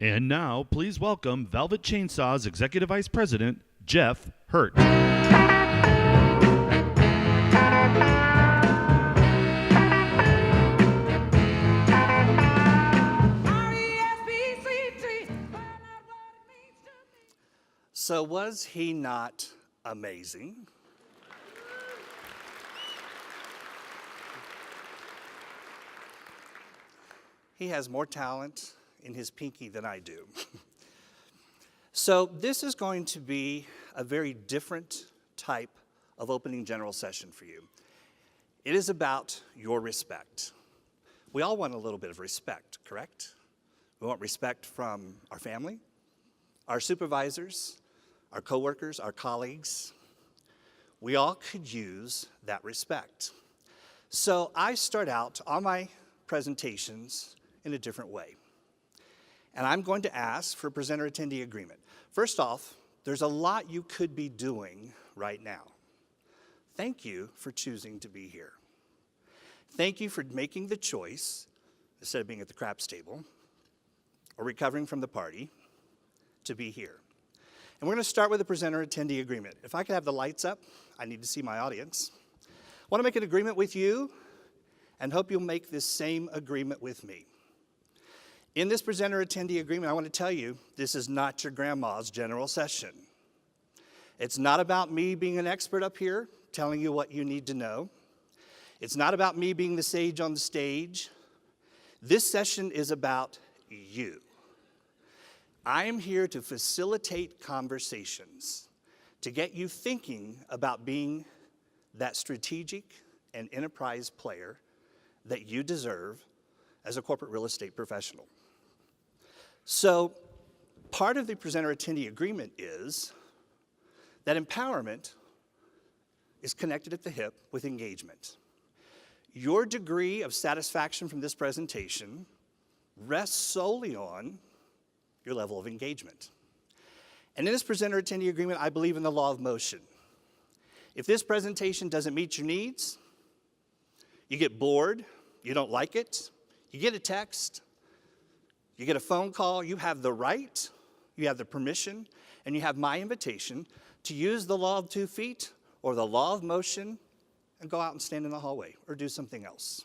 And now, please welcome Velvet Chainsaw's Executive Vice President, Jeff Hurt. So was he not amazing? He has more talent in his pinky than I do. So this is going to be a very different type of opening general session for you. It is about your respect. We all want a little bit of respect, correct? We want respect from our family, our supervisors, our coworkers, our colleagues. We all could use that respect. So I start out on my presentations in a different way. And I'm going to ask for presenter-attendee agreement. First off, there's a lot you could be doing right now. Thank you for choosing to be here. Thank you for making the choice, instead of being at the craps table or recovering from the party, to be here. And we're going to start with a presenter-attendee agreement. If I could have the lights up, I need to see my audience. I want to make an agreement with you and hope you'll make this same agreement with me. In this presenter-attendee agreement, I want to tell you, this is not your grandma's general session. It's not about me being an expert up here, telling you what you need to know. It's not about me being the sage on the stage. This session is about you. I am here to facilitate conversations, to get you thinking about being that strategic and enterprise player that you deserve as a corporate real estate professional. So part of the presenter-attendee agreement is that empowerment is connected at the hip with engagement. Your degree of satisfaction from this presentation rests solely on your level of engagement. And in this presenter-attendee agreement, I believe in the law of motion. If this presentation doesn't meet your needs, you get bored, you don't like it, you get a text, you get a phone call, you have the right, you have the permission, and you have my invitation to use the law of 2 feet or the law of motion and go out and stand in the hallway or do something else.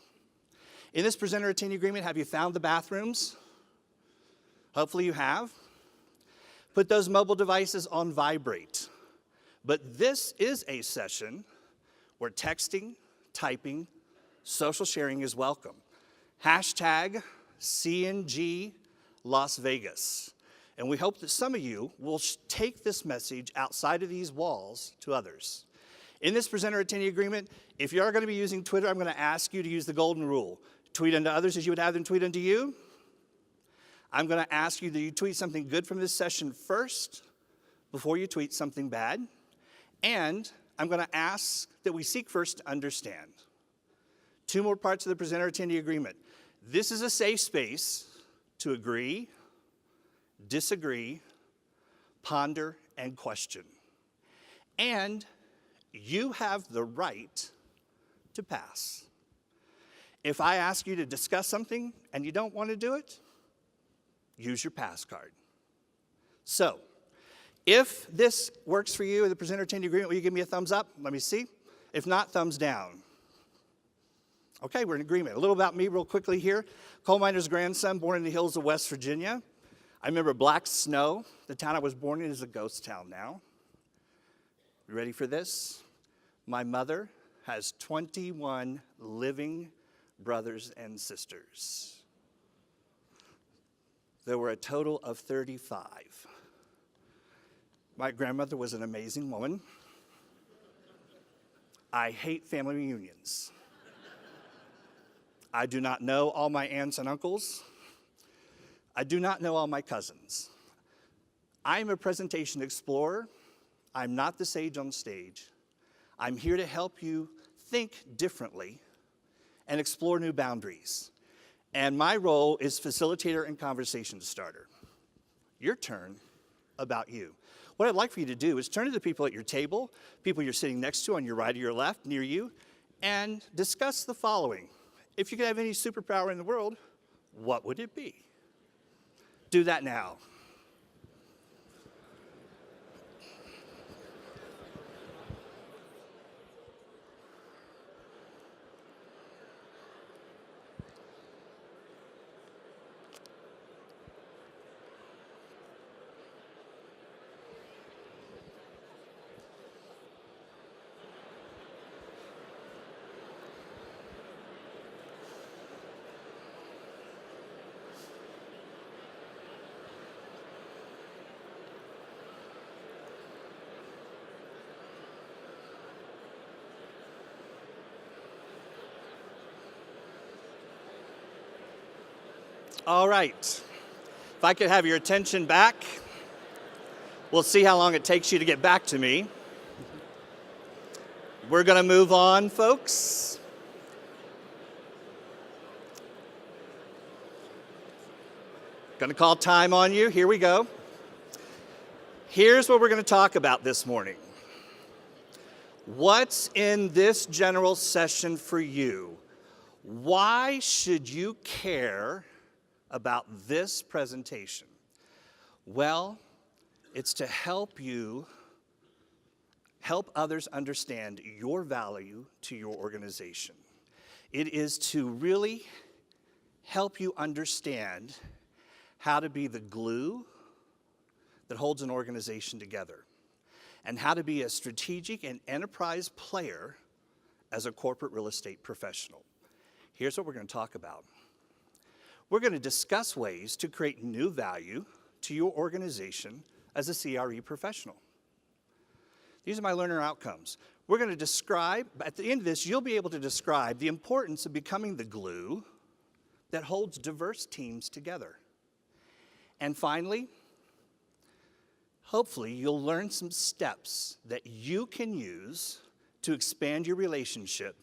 In this presenter-attendee agreement, have you found the bathrooms? Hopefully you have. Put those mobile devices on vibrate. But this is a session where texting, typing, social sharing is welcome. Hashtag CNG Las Vegas. And we hope that some of you will take this message outside of these walls to others. In this presenter-attendee agreement, if you are going to be using Twitter, I'm going to ask you to use the golden rule. Tweet unto others as you would have them tweet unto you. I'm going to ask you that you tweet something good from this session first before you tweet something bad. And I'm going to ask that we seek first to understand. 2 more parts of the presenter-attendee agreement. This is a safe space to agree, disagree, ponder, and question. And you have the right to pass. If I ask you to discuss something and you don't want to do it, use your pass card. So, if this works for you in the presenter-attendee agreement, will you give me a thumbs up? Let me see. If not, thumbs down. Okay, we're in agreement. A little about me real quickly here. Coal miner's grandson, born in the hills of West Virginia. I remember Black Snow. The town I was born in is a ghost town now. You ready for this? My mother has 21 living brothers and sisters. There were a total of 35. My grandmother was an amazing woman. I hate family reunions. I do not know all my aunts and uncles. I do not know all my cousins. I'm a presentation explorer. I'm not the sage on stage. I'm here to help you think differently and explore new boundaries. And my role is facilitator and conversation starter. Your turn, about you. What I'd like for you to do is turn to the people at your table, people you're sitting next to on your right or your left, near you, and discuss the following. If you could have any superpower in the world, what would it be? do that now. All right. If I could have your attention back, we'll see how long it takes you to get back to me. We're going to move on, folks. Going to call time on you. Here we go. Here's what we're going to talk about this morning. What's in this general session for you? Why should you care about this presentation? Well, it's to help others understand your value to your organization. It is to really help you understand how to be the glue that holds an organization together, and how to be a strategic and enterprise player as a corporate real estate professional. Here's what we're going to talk about. We're going to discuss ways to create new value to your organization as a CRE professional. These are my learner outcomes. We're going to describe, at the end of this, you'll be able to describe the importance of becoming the glue that holds diverse teams together. And finally, hopefully you'll learn some steps that you can use to expand your relationship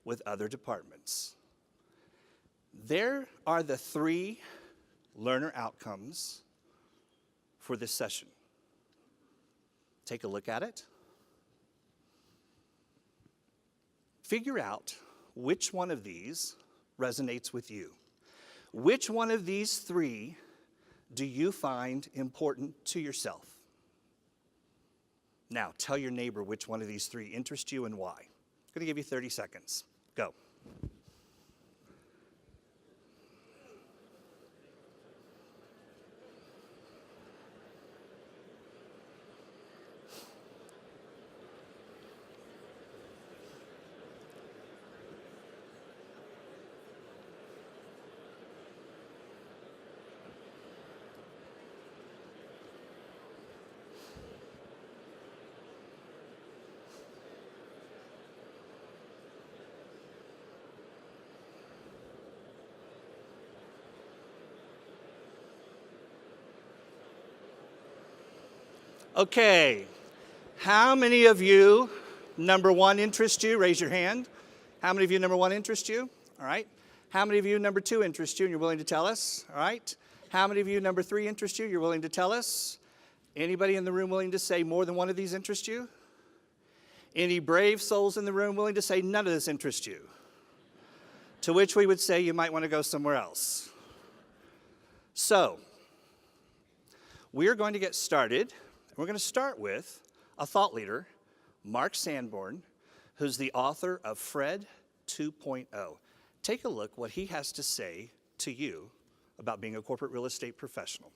with other departments. There are the 3 learner outcomes for this session. Take a look at it. Figure out which one of these resonates with you. Which one of these 3 do you find important to yourself? Now, tell your neighbor which one of these 3 interests you and why. I'm going to give you 30 seconds. Go. Okay, how many of you, number 1 interests you? Raise your hand. How many of you, number 1 interests you? All right. How many of you, number 2 interests you and you're willing to tell us? All right. How many of you, number 3 interests you? You're willing to tell us? Anybody in the room willing to say more than one of these interests you? Any brave souls in the room willing to say none of this interests you? To which we would say you might want to go somewhere else. So, we're going to get started. We're going to start with a thought leader, Mark Sanborn, who's the author of Fred 2.0. Take a look what he has to say to you about being a corporate real estate professional.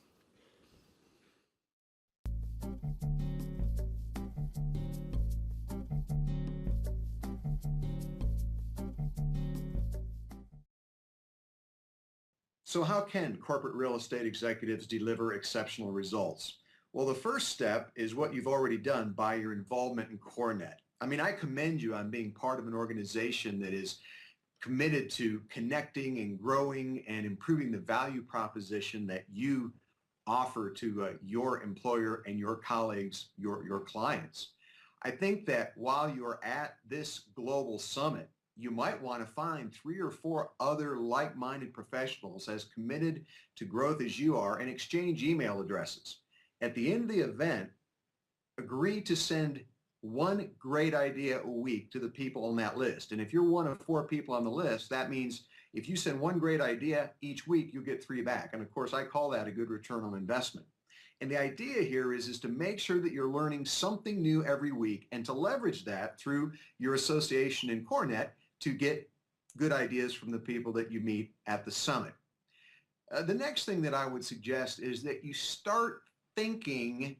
So how can corporate real estate executives deliver exceptional results? Well, the first step is what you've already done by your involvement in CoreNet. I mean, I commend you on being part of an organization that is committed to connecting and growing and improving the value proposition that you offer to your employer and your colleagues, your clients. I think that while you're at this global summit, you might want to find 3 or 4 other like-minded professionals as committed to growth as you are and exchange email addresses. At the end of the event, agree to send 1 great idea a week to the people on that list. And if you're one of 4 people on the list, that means If you send one great idea each week, you'll get 3 back. And of course, I call that a good return on investment. And the idea here is to make sure that you're learning something new every week and to leverage that through your association in CoreNet to get good ideas from the people that you meet at the summit. The next thing that I would suggest is that you start thinking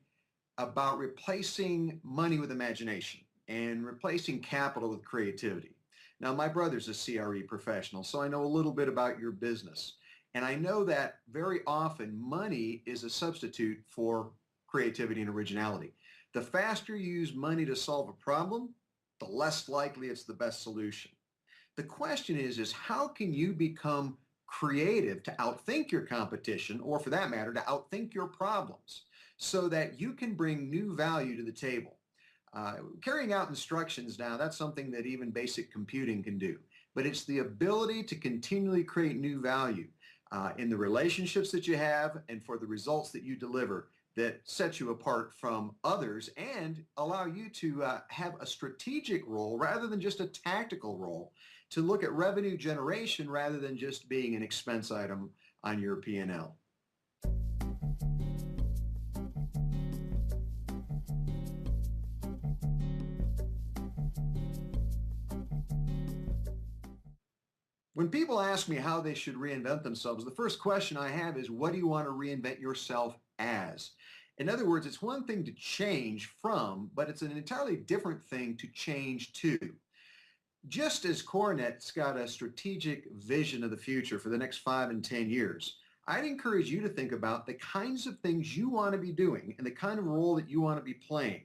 about replacing money with imagination and replacing capital with creativity. Now, my brother's a CRE professional, so I know a little bit about your business. And I know that very often money is a substitute for creativity and originality. The faster you use money to solve a problem, the less likely it's the best solution. The question is how can you become creative to outthink your competition, or for that matter, to outthink your problems so that you can bring new value to the table? Carrying out instructions now, that's something that even basic computing can do. But it's the ability to continually create new value in the relationships that you have and for the results that you deliver that sets you apart from others and allow you to have a strategic role rather than just a tactical role, to look at revenue generation rather than just being an expense item on your P&L. When people ask me how they should reinvent themselves, the first question I have is, what do you want to reinvent yourself as? In other words, it's one thing to change from, but it's an entirely different thing to change to. Just as CoreNet's got a strategic vision of the future for the next 5 and 10 years, I'd encourage you to think about the kinds of things you want to be doing and the kind of role that you want to be playing,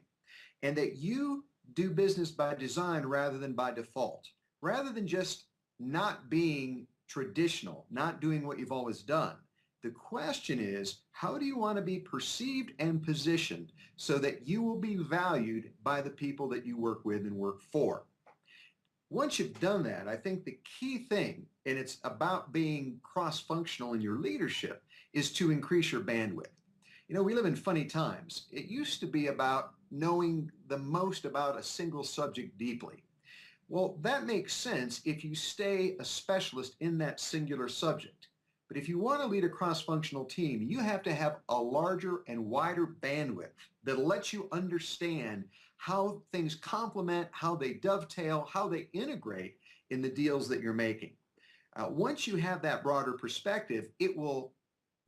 and that you do business by design rather than by default, rather than just not being traditional, not doing what you've always done. The question is, how do you want to be perceived and positioned so that you will be valued by the people that you work with and work for? Once you've done that, I think the key thing, and it's about being cross-functional in your leadership, is to increase your bandwidth. You know, we live in funny times. It used to be about knowing the most about a single subject deeply. Well, that makes sense if you stay a specialist in that singular subject. But if you want to lead a cross-functional team, you have to have a larger and wider bandwidth that lets you understand how things complement, how they dovetail, how they integrate in the deals that you're making. Once you have that broader perspective, it will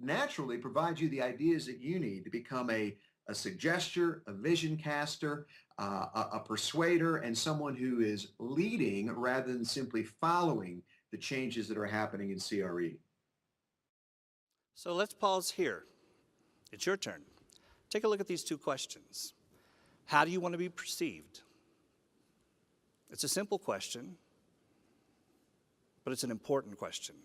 naturally provide you the ideas that you need to become a suggester, a vision caster, a persuader, and someone who is leading rather than simply following the changes that are happening in CRE. So let's pause here. It's your turn. Take a look at these 2 questions. How do you want to be perceived? It's a simple question, but it's an important question.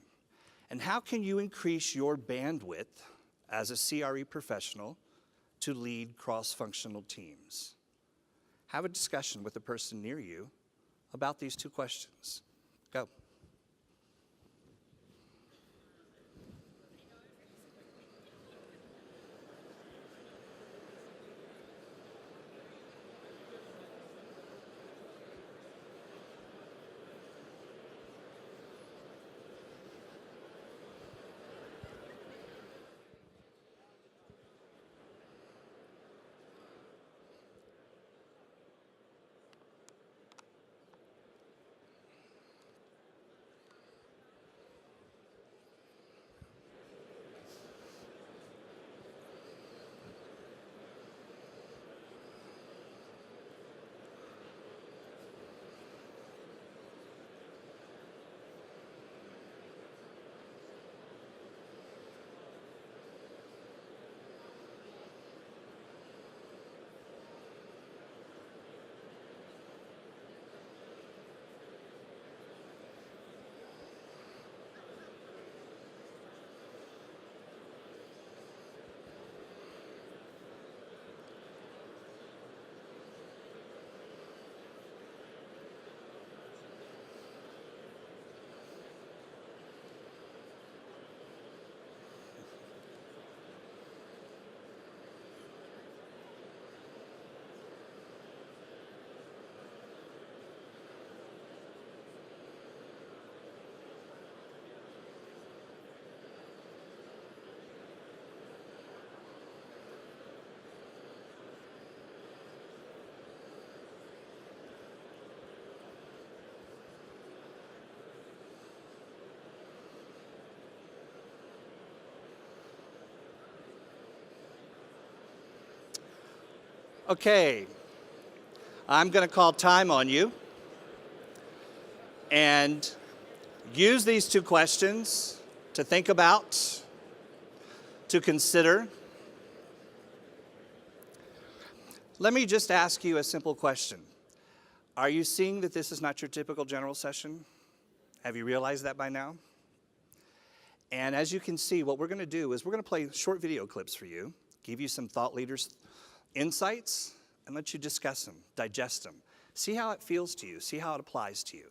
And how can you increase your bandwidth as a CRE professional to lead cross-functional teams? Have a discussion with the person near you about these 2 questions. Go. Okay, I'm going to call time on you and use these two questions to think about, to consider. Let me just ask you a simple question. Are you seeing that this is not your typical general session? Have you realized that by now? And as you can see, what we're going to do is we're going to play short video clips for you, give you some thought leaders' insights, and let you discuss them, digest them. See how it feels to you, see how it applies to you.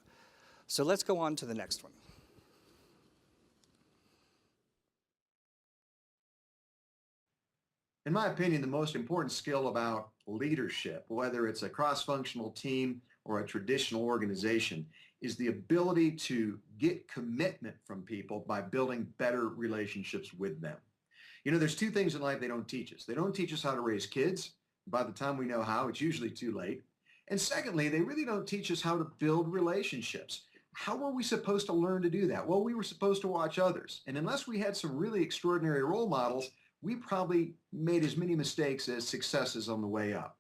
So let's go on to the next one. In my opinion, the most important skill about leadership, whether it's a cross-functional team or a traditional organization, is the ability to get commitment from people by building better relationships with them. You know, there's two things in life they don't teach us. They don't teach us how to raise kids. By the time we know how, it's usually too late. And secondly, they really don't teach us how to build relationships. How were we supposed to learn to do that? Well, we were supposed to watch others. And unless we had some really extraordinary role models, we probably made as many mistakes as successes on the way up.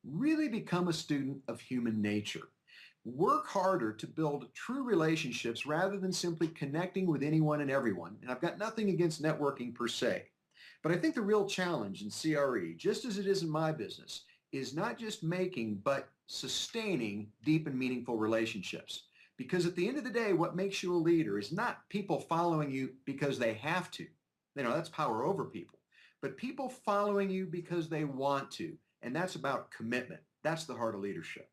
Really become a student of human nature. Work harder to build true relationships rather than simply connecting with anyone and everyone. And I've got nothing against networking per se. But I think the real challenge in CRE, just as it is in my business, is not just making, but sustaining deep and meaningful relationships. Because at the end of the day, what makes you a leader is not people following you because they have to. You know, that's power over people. But people following you because they want to. And that's about commitment. That's the heart of leadership.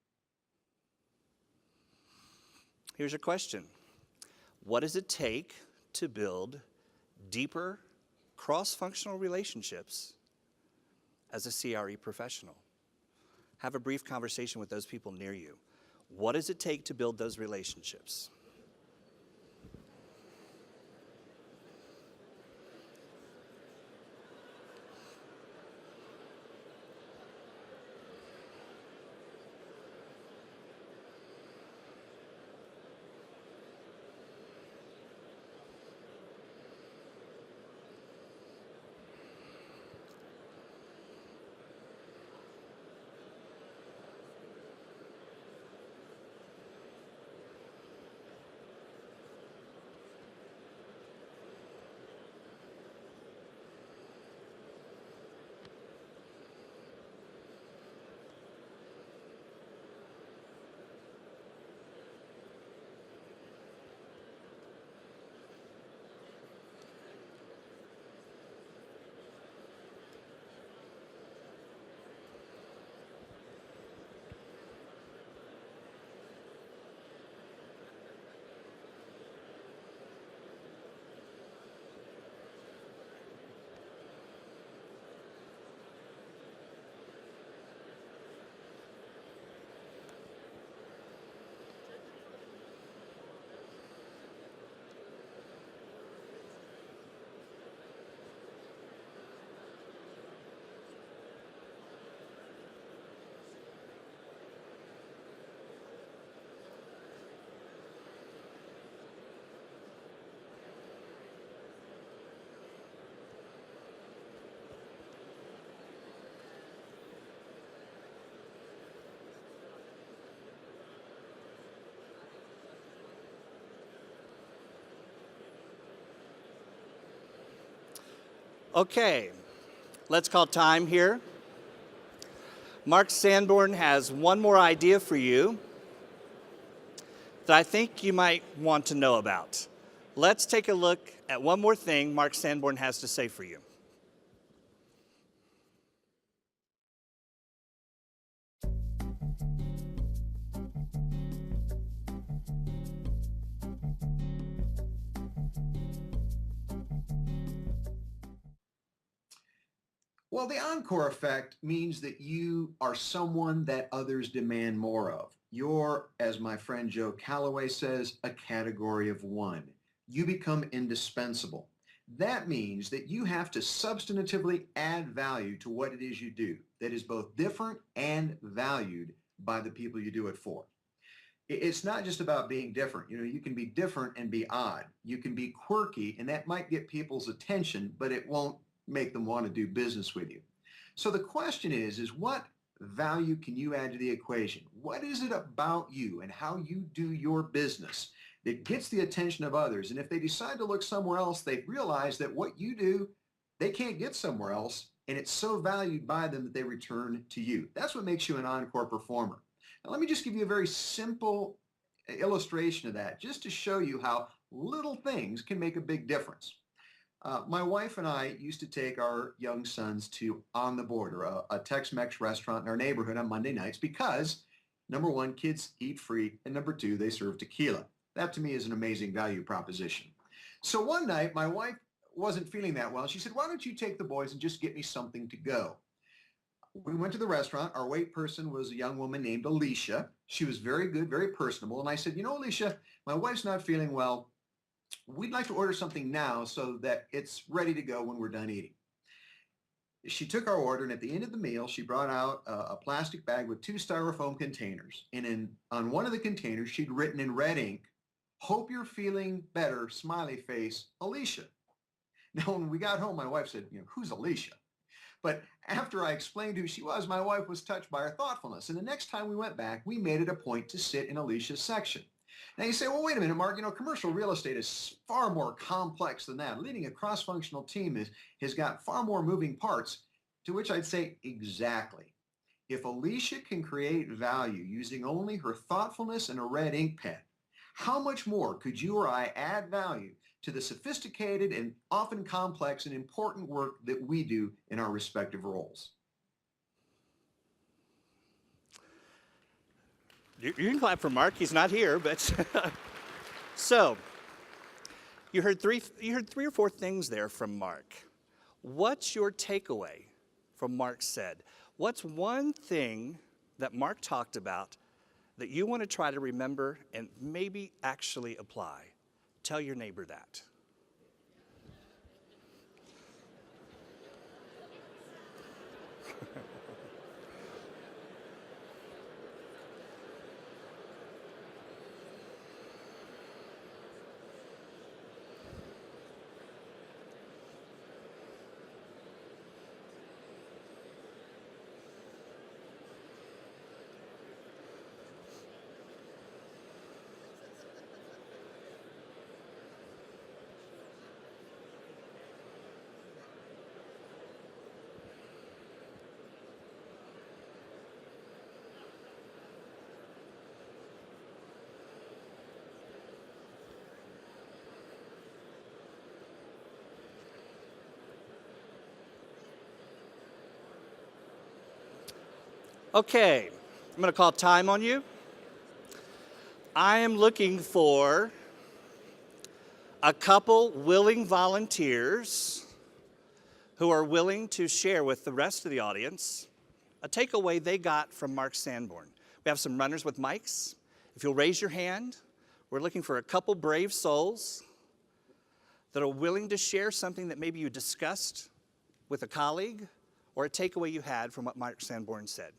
Here's your question. What does it take to build deeper cross-functional relationships as a CRE professional? Have a brief conversation with those people near you. What does it take to build those relationships? Okay, let's call time here. Mark Sanborn has one more idea for you that I think you might want to know about. Let's take a look at one more thing Mark Sanborn has to say for you. Well, the encore effect means that you are someone that others demand more of. You're, as my friend Joe Calloway says, a category of one. You become indispensable. That means that you have to substantively add value to what it is you do that is both different and valued by the people you do it for. It's not just about being different. You know, you can be different and be odd. You can be quirky, and that might get people's attention, but it won't make them want to do business with you. So the question is what value can you add to the equation? What is it about you and how you do your business that gets the attention of others? And if they decide to look somewhere else, they realize that what you do, they can't get somewhere else. And it's so valued by them that they return to you. That's what makes you an encore performer. Now, let me just give you a very simple illustration of that, just to show you how little things can make a big difference. My wife and I used to take our young sons to On the Border, a Tex-Mex restaurant in our neighborhood on Monday nights because, number one, kids eat free, and number two, they serve tequila. That to me is an amazing value proposition. So one night, my wife wasn't feeling that well. She said, why don't you take the boys and just get me something to go? We went to the restaurant. Our wait person was a young woman named Alicia. She was very good, very personable. And I said, you know, Alicia, my wife's not feeling well. We'd like to order something now so that it's ready to go when we're done eating. She took our order, and at the end of the meal, she brought out a plastic bag with 2 styrofoam containers. And on one of the containers, she'd written in red ink, "Hope you're feeling better, smiley face, Alicia." Now, when we got home, my wife said, who's Alicia? But after I explained who she was, my wife was touched by her thoughtfulness. And the next time we went back, we made it a point to sit in Alicia's section. Now you say, well, wait a minute, Mark, commercial real estate is far more complex than that. Leading a cross-functional team has got far more moving parts, to which I'd say exactly. If Alicia can create value using only her thoughtfulness and a red ink pen, how much more could you or I add value to the sophisticated and often complex and important work that we do in our respective roles? You can clap for Mark. He's not here, but so you heard three or 4 things there from Mark. What's your takeaway from Mark said? What's one thing that Mark talked about that you want to try to remember and maybe actually apply? Tell your neighbor that. Okay, I'm going to call time on you. I am looking for a couple willing volunteers who are willing to share with the rest of the audience a takeaway they got from Mark Sanborn. We have some runners with mics. If you'll raise your hand, we're looking for a couple brave souls that are willing to share something that maybe you discussed with a colleague or a takeaway you had from what Mark Sanborn said.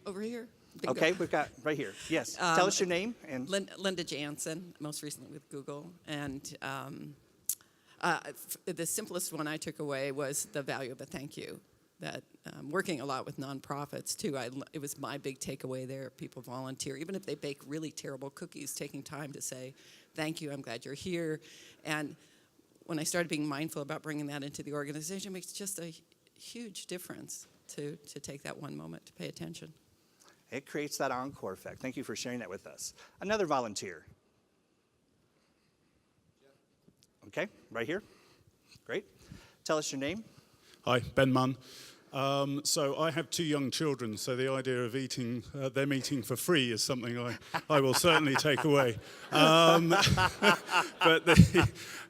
Over here. Bingo. Okay, we've got right here. Yes, tell us your name. And Linda Jansen, most recently with Google. And the simplest one I took away was the value of a thank you. That working a lot with nonprofits too, it was my big takeaway there. People volunteer, even if they bake really terrible cookies, taking time to say, thank you, I'm glad you're here. And when I started being mindful about bringing that into the organization, it makes just a huge difference to take that one moment to pay attention. it creates that encore effect. Thank you for sharing that with us. Another volunteer. Okay, right here. Great. Tell us your name. Hi, Ben Munn. So I have 2 young children, so the idea of them eating for free is something I will certainly take away. But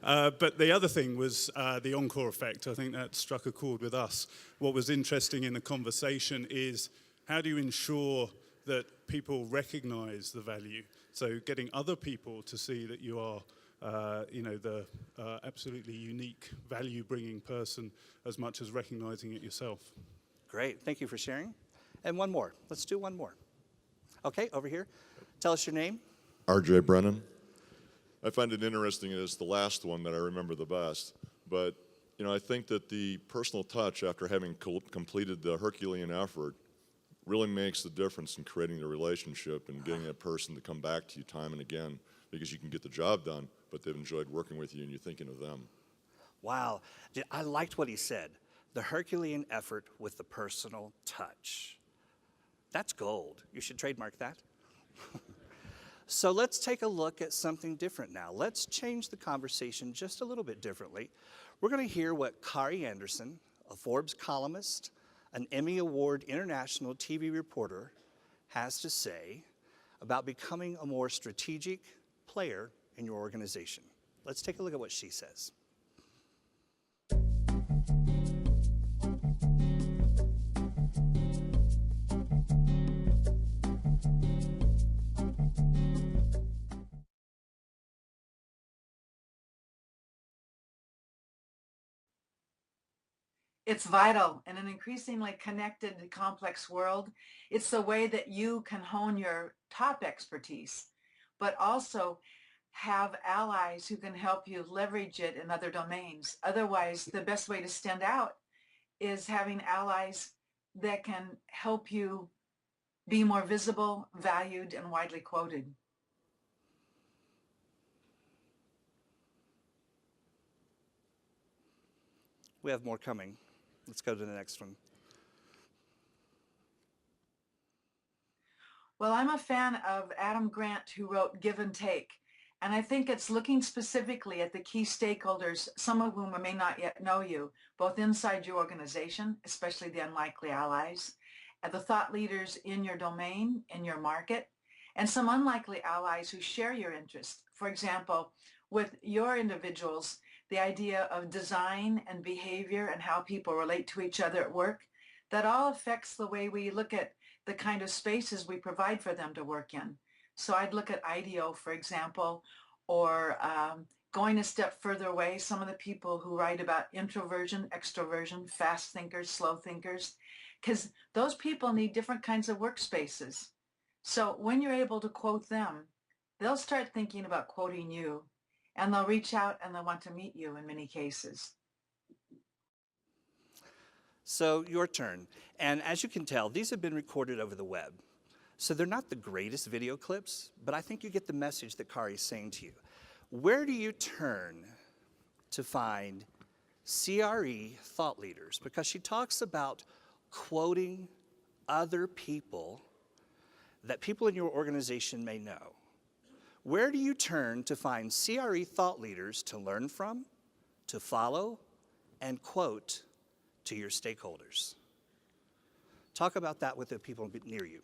the other thing was the encore effect. I think that struck a chord with us. What was interesting in the conversation is how do you ensure that people recognize the value? So getting other people to see that you are the absolutely unique value-bringing person as much as recognizing it yourself. Great, thank you for sharing. And one more, let's do one more. Okay, over here. Tell us your name. RJ Brennan. I find it interesting, it's the last one that I remember the best, but I think that the personal touch after having completed the Herculean effort really makes the difference in creating the relationship and getting that person to come back to you time and again, because you can get the job done, but they've enjoyed working with you and you're thinking of them. Wow. I liked what he said. The Herculean effort with the personal touch. That's gold. You should trademark that. So let's take a look at something different now. Let's change the conversation just a little bit differently. We're going to hear what Kari Anderson, a Forbes columnist, an Emmy Award international TV reporter, has to say about becoming a more strategic player in your organization. Let's take a look at what she says. It's vital in an increasingly connected, complex world. It's the way that you can hone your top expertise, but also have allies who can help you leverage it in other domains. Otherwise, the best way to stand out is having allies that can help you be more visible, valued, and widely quoted. We have more coming. Let's go to the next one. Well, I'm a fan of Adam Grant, who wrote Give and Take. And I think it's looking specifically at the key stakeholders, some of whom may not yet know you, both inside your organization, especially the unlikely allies, and the thought leaders in your domain, in your market, and some unlikely allies who share your interest. For example, with your individuals, the idea of design and behavior and how people relate to each other at work, that all affects the way we look at the kind of spaces we provide for them to work in. So I'd look at IDEO, for example, or going a step further away, some of the people who write about introversion, extroversion, fast thinkers, slow thinkers, because those people need different kinds of workspaces. So when you're able to quote them, they'll start thinking about quoting you, and they'll reach out and they'll want to meet you in many cases. So your turn. And as you can tell, these have been recorded over the web. So they're not the greatest video clips, but I think you get the message that Kari's saying to you. Where do you turn to find CRE thought leaders? Because she talks about quoting other people that people in your organization may know. Where do you turn to find CRE thought leaders to learn from, to follow, and quote to your stakeholders? Talk about that with the people near you.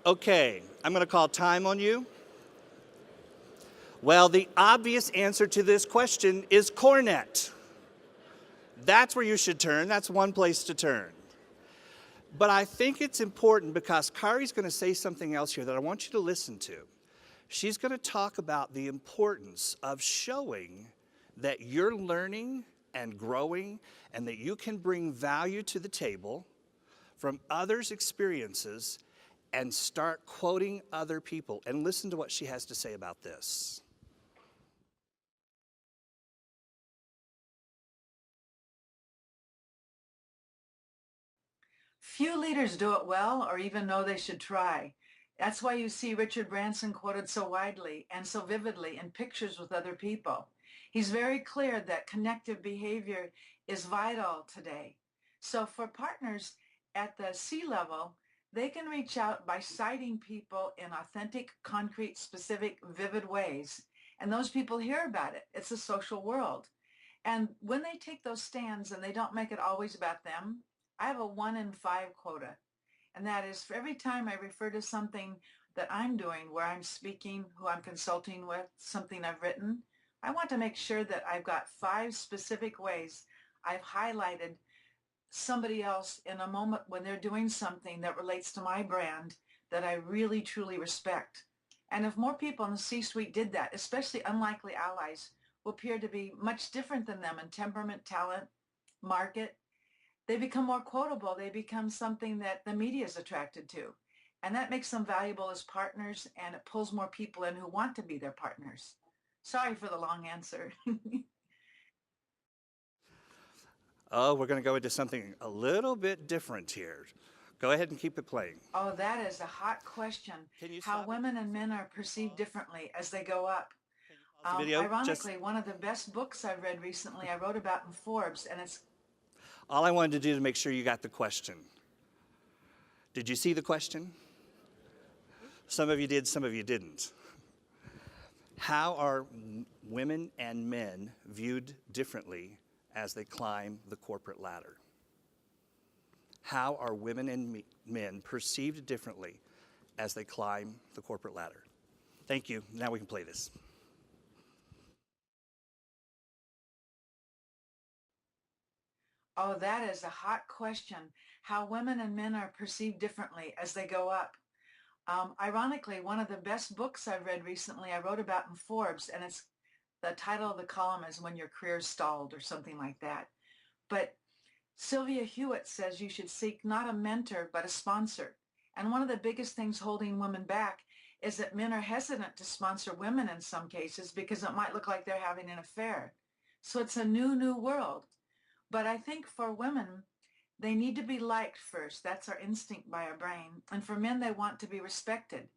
Okay, I'm going to call time on you. Well, the obvious answer to this question is CoreNet. That's where you should turn. That's one place to turn. But I think it's important because Kari's going to say something else here that I want you to listen to. She's going to talk about the importance of showing that you're learning and growing and that you can bring value to the table from others' experiences and start quoting other people. And listen to what she has to say about this. Few leaders do it well or even know they should try. That's why you see Richard Branson quoted so widely and so vividly in pictures with other people. He's very clear that connective behavior is vital today. So for partners, at the C-level, they can reach out by citing people in authentic, concrete, specific, vivid ways. And those people hear about it. It's a social world. And when they take those stands and they don't make it always about them, I have a 1 in 5 quota. And that is for every time I refer to something that I'm doing, where I'm speaking, who I'm consulting with, something I've written, I want to make sure that I've got 5 specific ways I've highlighted somebody else in a moment when they're doing something that relates to my brand that I really, truly respect. And if more people in the C-suite did that, especially unlikely allies who appear to be much different than them in temperament, talent, market, they become more quotable. They become something that the media is attracted to. And that makes them valuable as partners, and it pulls more people in who want to be their partners. Sorry for the long answer. Oh, we're going to go into something a little bit different here. Go ahead and keep it playing. Oh, that is a hot question. Can you How stop it? women and men are perceived differently as they go up. the video? Ironically, one of the best books I've read recently, I wrote about in Forbes, and it's All I wanted to do to make sure you got the question. Did you see the question? Some of you did, some of you didn't. How are women and men viewed differently as they climb the corporate ladder? How are women and men perceived differently as they climb the corporate ladder? Thank you. Now we can play this. Oh, that is a hot question. How women and men are perceived differently as they go up. Ironically, one of the best books I've read recently, I wrote about in Forbes, and it's the title of the column is When Your Career Stalled or something like that. But Sylvia Hewitt says you should seek not a mentor, but a sponsor. And one of the biggest things holding women back is that men are hesitant to sponsor women in some cases because it might look like they're having an affair. So it's a new world. But I think for women, they need to be liked first. That's our instinct by our brain. And for men, they want to be respected.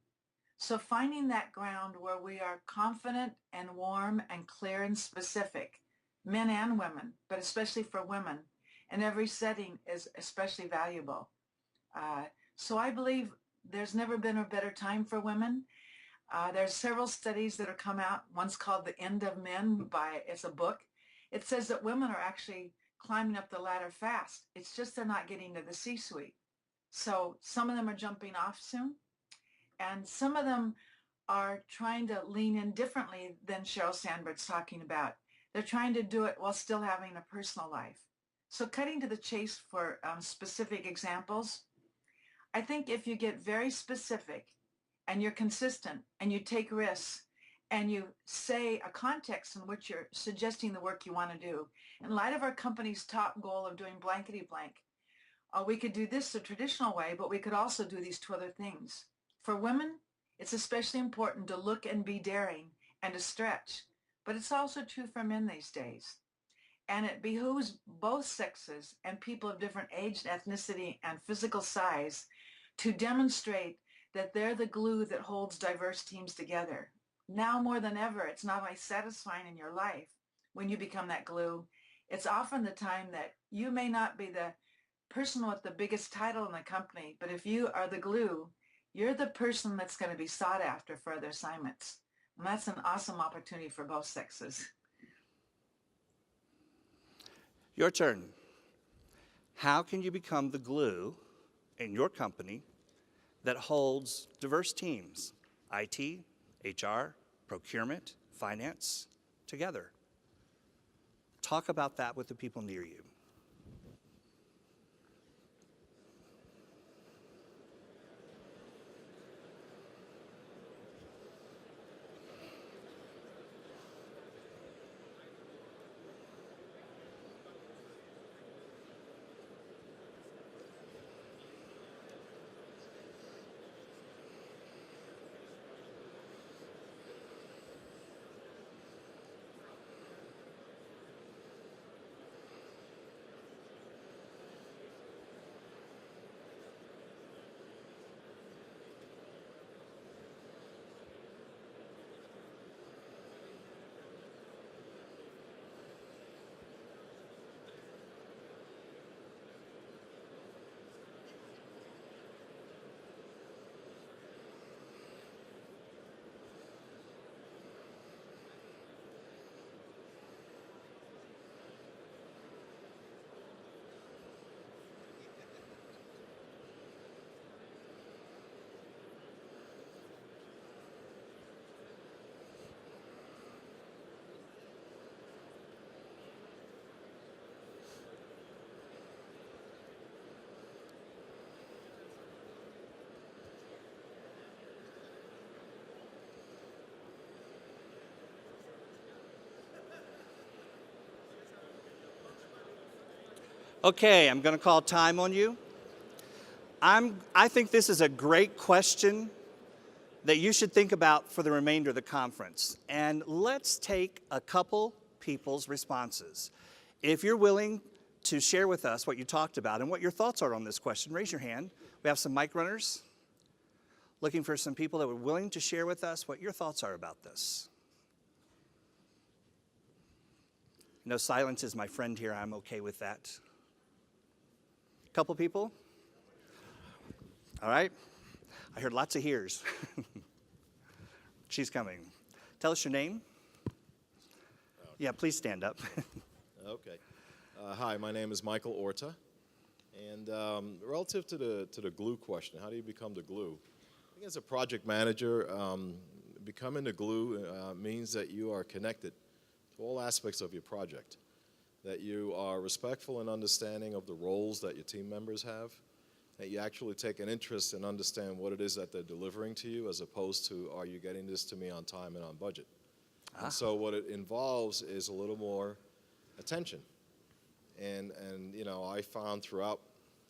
So finding that ground where we are confident and warm and clear and specific, men and women, but especially for women, in every setting is especially valuable. So I believe there's never been a better time for women. There's several studies that have come out. One's called The End of Men it's a book. It says that women are actually climbing up the ladder fast. It's just they're not getting to the C-suite. So some of them are jumping off soon, and some of them are trying to lean in differently than Sheryl Sandberg's talking about. They're trying to do it while still having a personal life. So cutting to the chase for specific examples, I think if you get very specific and you're consistent and you take risks and you say a context in which you're suggesting the work you want to do, in light of our company's top goal of doing blankety blank, we could do this the traditional way, but we could also do these 2 other things. For women, it's especially important to look and be daring and to stretch, but it's also true for men these days. And it behooves both sexes and people of different age, ethnicity, and physical size to demonstrate that they're the glue that holds diverse teams together. Now more than ever, it's not only satisfying in your life when you become that glue, it's often the time that you may not be the person with the biggest title in the company, but if you are the glue, you're the person that's going to be sought after for other assignments. And that's an awesome opportunity for both sexes. Your turn. How can you become the glue in your company that holds diverse teams, IT, HR, procurement, finance, together? Talk about that with the people near you. Okay, I'm going to call time on you. I think this is a great question that you should think about for the remainder of the conference. And let's take a couple people's responses. If you're willing to share with us what you talked about and what your thoughts are on this question, raise your hand. We have some mic runners looking for some people that were willing to share with us what your thoughts are about this. No, silence is my friend here. I'm okay with that. Couple people? All right. I heard lots of hears. She's coming. Tell us your name. Yeah, please stand up. Okay. Hi, my name is Michael Orta. And relative to the glue question, how do you become the glue? I think as a project manager, becoming the glue means that you are connected to all aspects of your project, that you are respectful and understanding of the roles that your team members have, that you actually take an interest and understand what it is that they're delivering to you, as opposed to, are you getting this to me on time and on budget? And so what it involves is a little more attention. And you know, I found throughout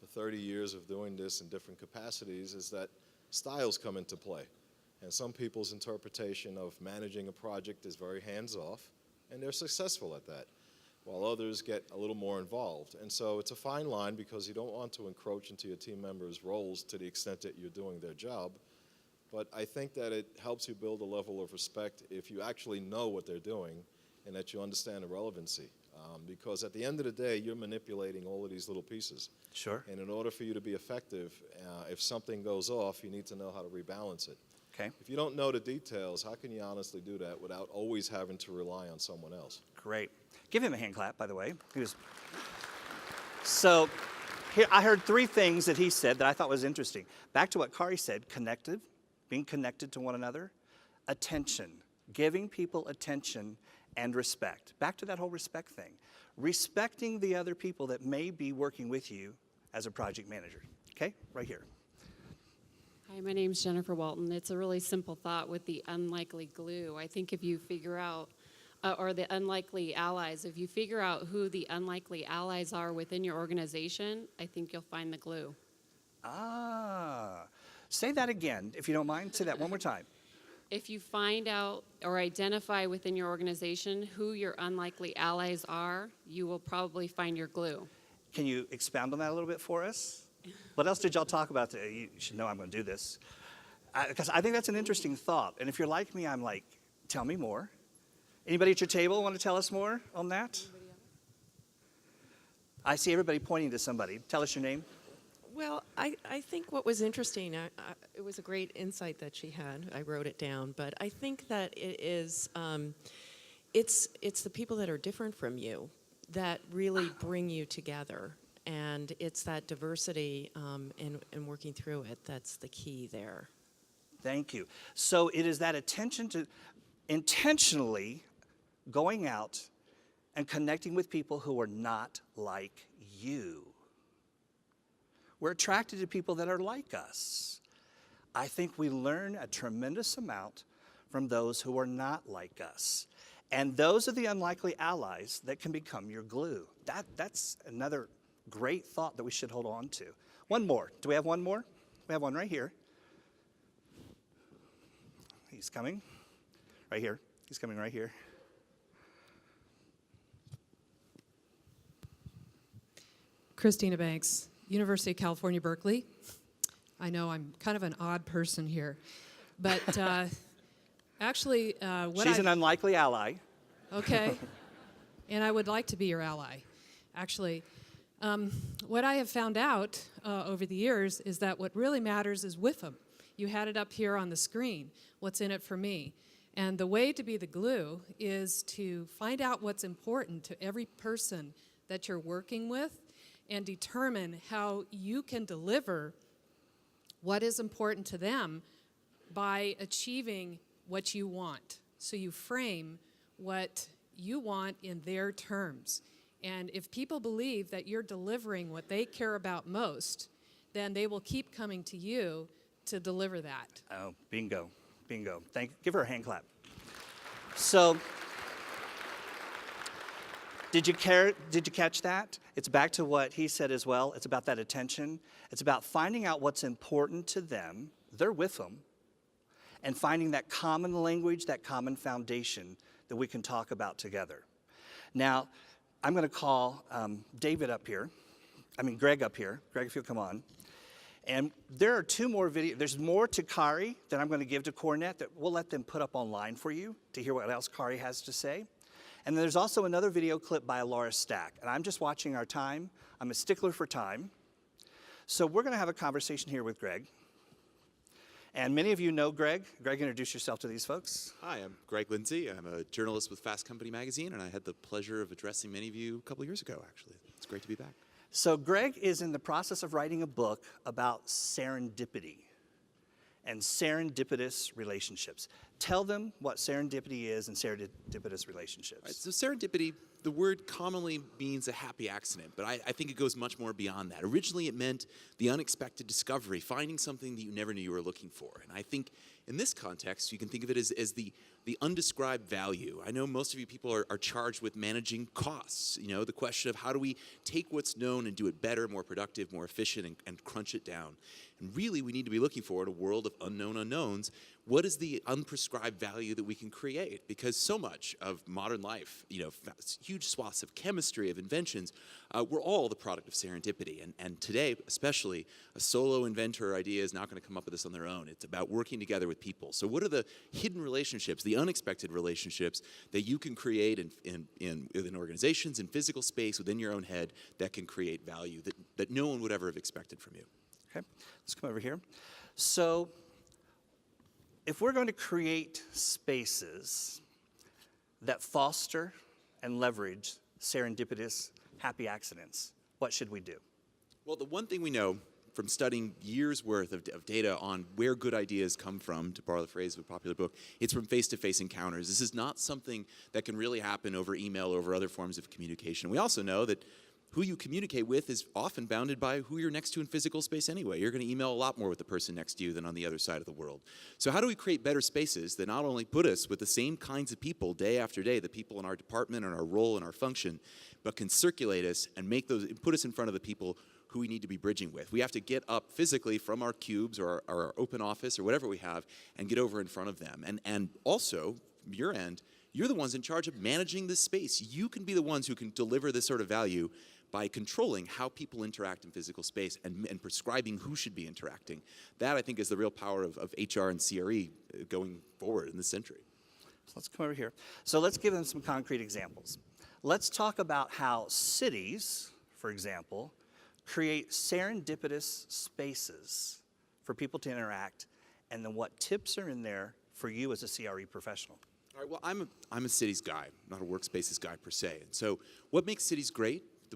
the 30 years of doing this in different capacities is that styles come into play. And some people's interpretation of managing a project is very hands-off, and they're successful at that, while others get a little more involved. And so it's a fine line, because you don't want to encroach into your team members' roles to the extent that you're doing their job. But I think that it helps you build a level of respect if you actually know what they're doing and that you understand the relevancy. Because at the end of the day, you're manipulating all of these little pieces. Sure. And in order for you to be effective, if something goes off, you need to know how to rebalance it. Okay. If you don't know the details, how can you honestly do that without always having to rely on someone else? Great. Give him a hand clap, by the way. So here, I heard three things that he said that I thought was interesting. Back to what Kari said, connected, being connected to one another, attention, giving people attention and respect. Back to that whole respect thing. Respecting the other people that may be working with you as a project manager. Okay, right here. Hi, my name's Jennifer Walton. It's a really simple thought with the unlikely glue. I think if you figure out, or the unlikely allies, if you figure out who the unlikely allies are within your organization, I think you'll find the glue. Say that again, if you don't mind. Say that one more time. If you find out or identify within your organization who your unlikely allies are, you will probably find your glue. Can you expound on that a little bit for us? What else did y'all talk about today? You should know I'm going to do this. Because I think that's an interesting thought. And if you're like me, I'm like, tell me more. Anybody at your table want to tell us more on that? I see everybody pointing to somebody. Tell us your name. Well, I think what was interesting, it was a great insight that she had. I wrote it down, but I think that it is, it's the people that are different from you that really bring you together, and it's that diversity and working through it that's the key there. Thank you. So it is that attention to intentionally going out and connecting with people who are not like you. We're attracted to people that are like us. I think we learn a tremendous amount from those who are not like us. And those are the unlikely allies that can become your glue. That's another great thought that we should hold on to. One more. Do we have one more? We have one right here. He's coming. Right here. He's coming right here. Christina Banks, University of California, Berkeley. I know I'm kind of an odd person here, but actually, She's an unlikely ally. Okay, and I would like to be your ally. Actually, what I have found out over the years is that what really matters is WIFM. You had it up here on the screen, what's in it for me. And the way to be the glue is to find out what's important to every person that you're working with and determine how you can deliver what is important to them by achieving what you want. So you frame what you want in their terms. And if people believe that you're delivering what they care about most, then they will keep coming to you to deliver that. Oh, bingo, bingo. Give her a hand clap. So, Did you catch that? It's back to what he said as well. It's about that attention. It's about finding out what's important to them. They're with them. And finding that common language, that common foundation that we can talk about together. Now, I'm going to call Greg up here. Greg, if you'll come on. And there are two more videos. There's more to Kari that I'm going to give to CoreNet that we'll let them put up online for you to hear what else Kari has to say. And then there's also another video clip by Laura Stack. And I'm just watching our time. I'm a stickler for time. So we're going to have a conversation here with Greg. And many of you know Greg. Greg, introduce yourself to these folks. Hi, I'm Greg Lindsay. I'm a journalist with Fast Company magazine, and I had the pleasure of addressing many of you a couple years ago, actually. It's great to be back. So Greg is in the process of writing a book about serendipity and serendipitous relationships. Tell them what serendipity is and serendipitous relationships. Right, so serendipity, the word commonly means a happy accident, but I think it goes much more beyond that. Originally, it meant the unexpected discovery, finding something that you never knew you were looking for. And I think in this context, you can think of it as the undescribed value. I know most of you people are charged with managing costs. You know, the question of how do we take what's known and do it better, more productive, more efficient, and crunch it down. And really, we need to be looking for, in a world of unknown unknowns, what is the unprescribed value that we can create? Because so much of modern life, you know, huge swaths of chemistry, of inventions, we're all the product of serendipity. And today, especially, a solo inventor idea is not going to come up with this on their own. It's about working together with people. So what are the hidden relationships, the unexpected relationships that you can create within organizations, in physical space, within your own head, that can create value that no one would ever have expected from you? Okay, let's come over here. So if we're going to create spaces that foster and leverage serendipitous happy accidents, what should we do? Well, the one thing we know from studying years' worth of data on where good ideas come from, to borrow the phrase of a popular book, it's from face-to-face encounters. This is not something that can really happen over email, over other forms of communication. We also know that who you communicate with is often bounded by who you're next to in physical space anyway. You're going to email a lot more with the person next to you than on the other side of the world. So how do we create better spaces that not only put us with the same kinds of people day after day, the people in our department and our role and our function, but can circulate us and put us in front of the people who we need to be bridging with? We have to get up physically from our cubes or our open office or whatever we have and get over in front of them. And also, your end, you're the ones in charge of managing this space. You can be the ones who can deliver this sort of value by controlling how people interact in physical space and prescribing who should be interacting. That, I think, is the real power of HR and CRE going forward in this century. So let's come over here. So let's give them some concrete examples. Let's talk about how cities, for example, create serendipitous spaces for people to interact, and then what tips are in there for you as a CRE professional. All right, well, I'm a cities guy, not a workspaces guy per se. And so what makes cities great, the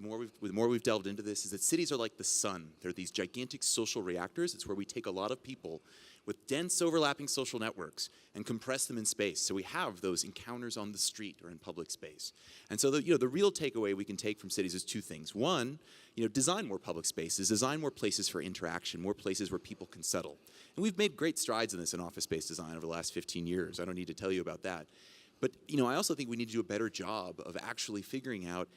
more we've delved into this, is that cities are like the sun. They're these gigantic social reactors. It's where we take a lot of people with dense overlapping social networks and compress them in space. So we have those encounters on the street or in public space. And so the real takeaway we can take from cities is two things. One, design more public spaces, design more places for interaction, more places where people can settle. And we've made great strides in this in office space design over the last 15 years. I don't need to tell you about that. But I also think we need to do a better job of actually figuring out,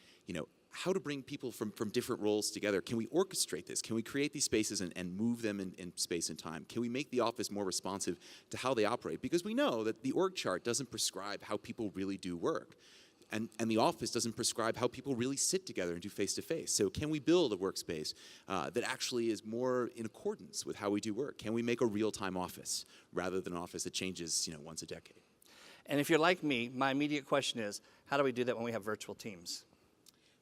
how to bring people from different roles together. Can we orchestrate this? Can we create these spaces and move them in space and time? Can we make the office more responsive to how they operate? Because we know that the org chart doesn't prescribe how people really do work. And the office doesn't prescribe how people really sit together and do face-to-face. So can we build a workspace that actually is more in accordance with how we do work? Can we make a real-time office rather than an office that changes once a decade? And if you're like me, my immediate question is, how do we do that when we have virtual teams?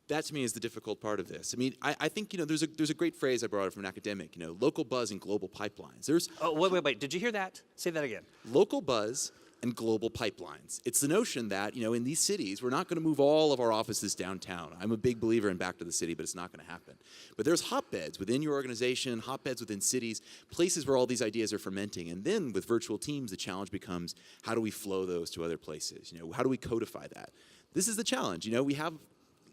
That, to me, is the difficult part of this. I mean, I think, there's a great phrase I borrowed from an academic, local buzz and global pipelines. Oh, wait. Did you hear that? Say that again. Local buzz and global pipelines. It's the notion that, in these cities, we're not going to move all of our offices downtown. I'm a big believer in back to the city, but it's not going to happen. But there's hotbeds within your organization, hotbeds within cities, places where all these ideas are fermenting. And then with virtual teams, the challenge becomes, how do we flow those to other places? How do we codify that? This is the challenge. We have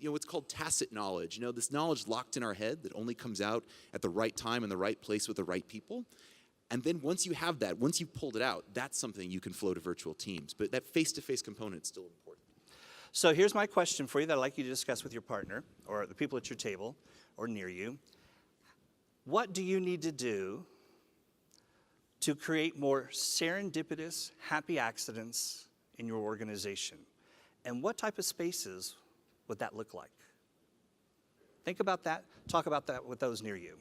what's called tacit knowledge, this knowledge locked in our head that only comes out at the right time in the right place with the right people. And then once you have that, once you've pulled it out, that's something you can flow to virtual teams. But that face-to-face component is still important. So here's my question for you that I'd like you to discuss with your partner or the people at your table or near you. What do you need to do to create more serendipitous, happy accidents in your organization? And what type of spaces would that look like? Think about that. Talk about that with those near you.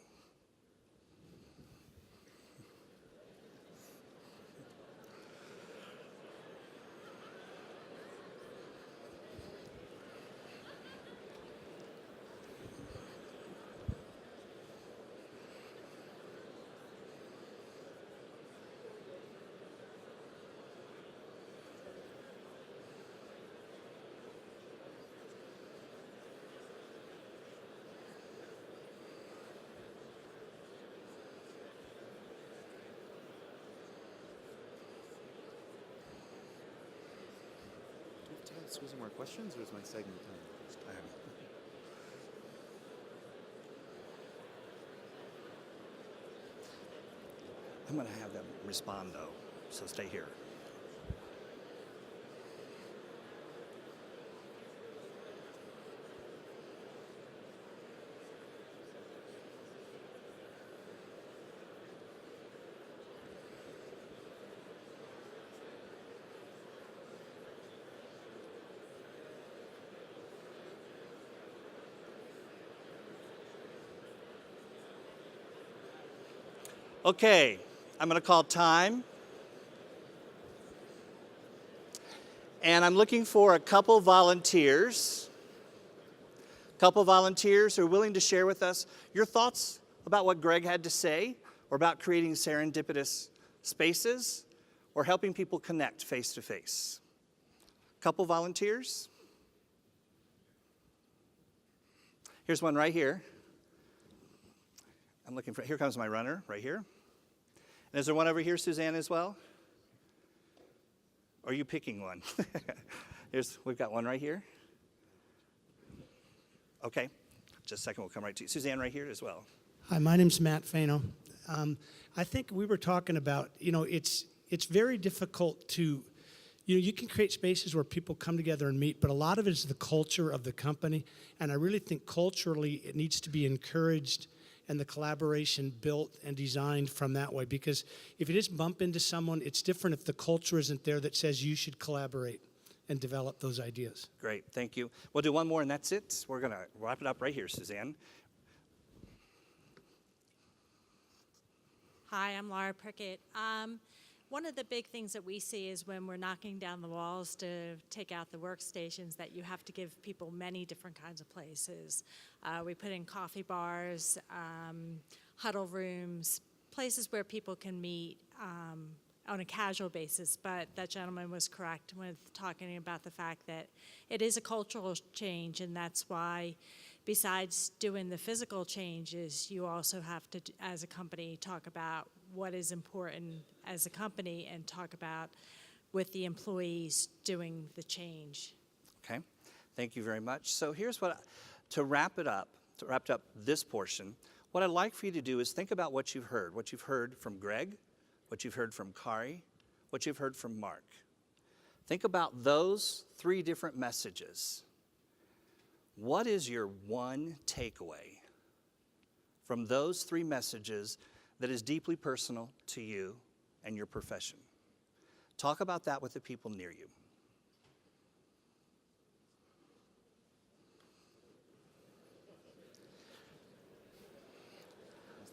Squeeze more questions, or is my segment time? I'm going to have them respond, though, so stay here. Okay, I'm going to call time. And I'm looking for a couple volunteers. A couple volunteers who are willing to share with us your thoughts about what Greg had to say, or about creating serendipitous spaces, or helping people connect face to face. Couple volunteers. Here's one right here. I'm looking for, here comes my runner, right here. And is there one over here, Suzanne, as well? Or are you picking one? We've got one right here. Okay, just a second, we'll come right to you. Suzanne, right here as well. Hi, my name's Matt Fano. I think we were talking about, it's very difficult to, you can create spaces where people come together and meet, but a lot of it is the culture of the company. And I really think culturally it needs to be encouraged and the collaboration built and designed from that way. Because if you just bump into someone, it's different if the culture isn't there that says you should collaborate and develop those ideas. Great, thank you. We'll do one more and that's it. We're gonna wrap it up right here, Suzanne. Hi, I'm Laura Prickett. One of the big things that we see is when we're knocking down the walls to take out the workstations that you have to give people many different kinds of places. We put in coffee bars, huddle rooms, places where people can meet on a casual basis, but that gentleman was correct with talking about the fact that it is a cultural change, and that's why besides doing the physical changes, you also have to, as a company, talk about what is important as a company and talk about with the employees doing the change. Okay, thank you very much. So here's what, to wrap up this portion, what I'd like for you to do is think about what you've heard from Greg, what you've heard from Kari, what you've heard from Mark. Think about those three different messages. What is your one takeaway from those three messages that is deeply personal to you and your profession? Talk about that with the people near you.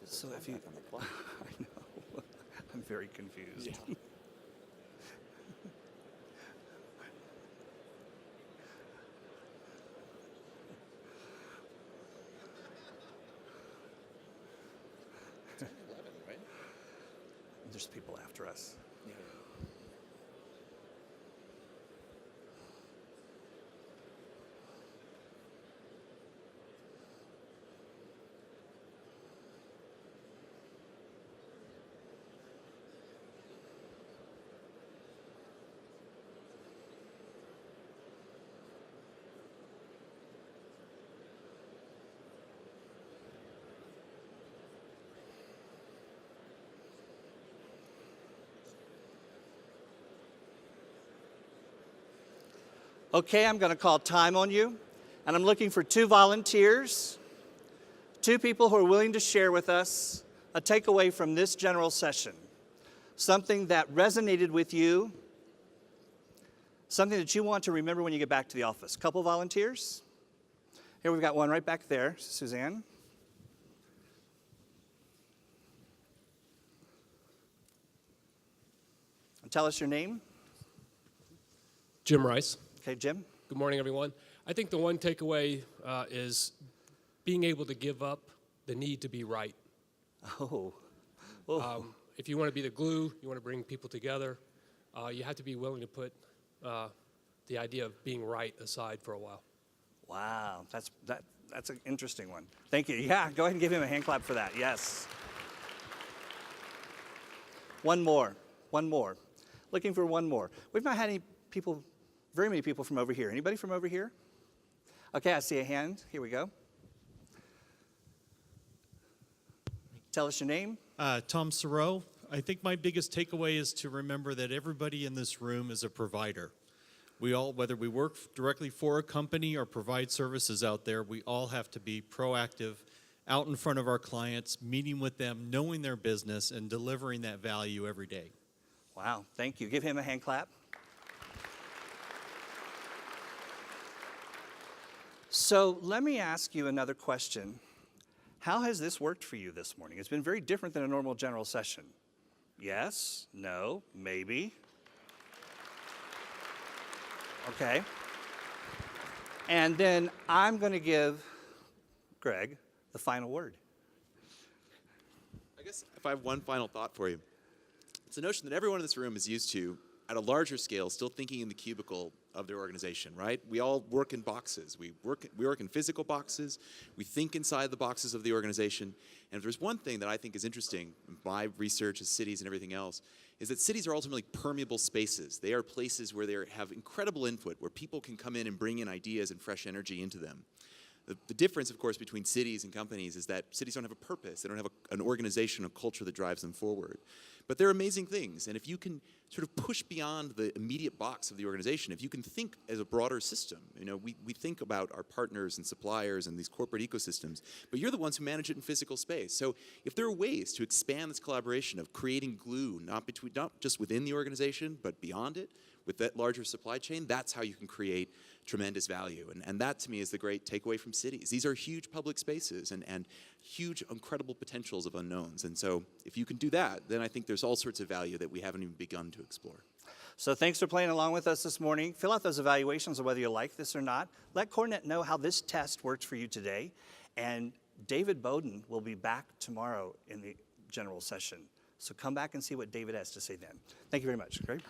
So if you, I know, I'm very confused. Yeah. There's people after us. Yeah. Okay, I'm going to call time on you, and I'm looking for 2 volunteers, 2 people who are willing to share with us a takeaway from this general session, something that resonated with you, something that you want to remember when you get back to the office. Couple volunteers? Here we've got one right back there, Suzanne. And tell us your name. Jim Rice. Okay, Jim. Good morning, everyone. I think the one takeaway is being able to give up the need to be right. Oh. If you want to be the glue, you want to bring people together, you have to be willing to put the idea of being right aside for a while. Wow, that's an interesting one. Thank you. Yeah, go ahead and give him a hand clap for that. Yes. One more. Looking for one more. We've not had very many people from over here. Anybody from over here? Okay, I see a hand. Here we go. Tell us your name. Tom Sorrow. I think my biggest takeaway is to remember that everybody in this room is a provider. We all, whether we work directly for a company or provide services out there, we all have to be proactive, out in front of our clients, meeting with them, knowing their business, and delivering that value every day. Wow, thank you. Give him a hand clap. So let me ask you another question. How has this worked for you this morning? It's been very different than a normal general session. Yes? No? Maybe? Okay. And then I'm going to give Greg the final word. I guess if I have one final thought for you, it's a notion that everyone in this room is used to, at a larger scale, still thinking in the cubicle of their organization, right? We all work in boxes. We work in physical boxes. We think inside the boxes of the organization. And if there's one thing that I think is interesting in my research of cities and everything else, is that cities are ultimately permeable spaces. They are places where they have incredible input, where people can come in and bring in ideas and fresh energy into them. The difference, of course, between cities and companies is that cities don't have a purpose. They don't have an organization, a culture that drives them forward. But they're amazing things. And if you can sort of push beyond the immediate box of the organization, if you can think as a broader system, we think about our partners and suppliers and these corporate ecosystems, but you're the ones who manage it in physical space. So if there are ways to expand this collaboration of creating glue, not just within the organization, but beyond it, with that larger supply chain, that's how you can create tremendous value. And that, to me, is the great takeaway from cities. These are huge public spaces and huge, incredible potentials of unknowns. And so if you can do that, then I think there's all sorts of value that we haven't even begun to explore. So thanks for playing along with us this morning. Fill out those evaluations of whether you like this or not. Let CoreNet know how this test worked for you today. And David Bowden will be back tomorrow in the general session. So come back and see what David has to say then. Thank you very much. Greg?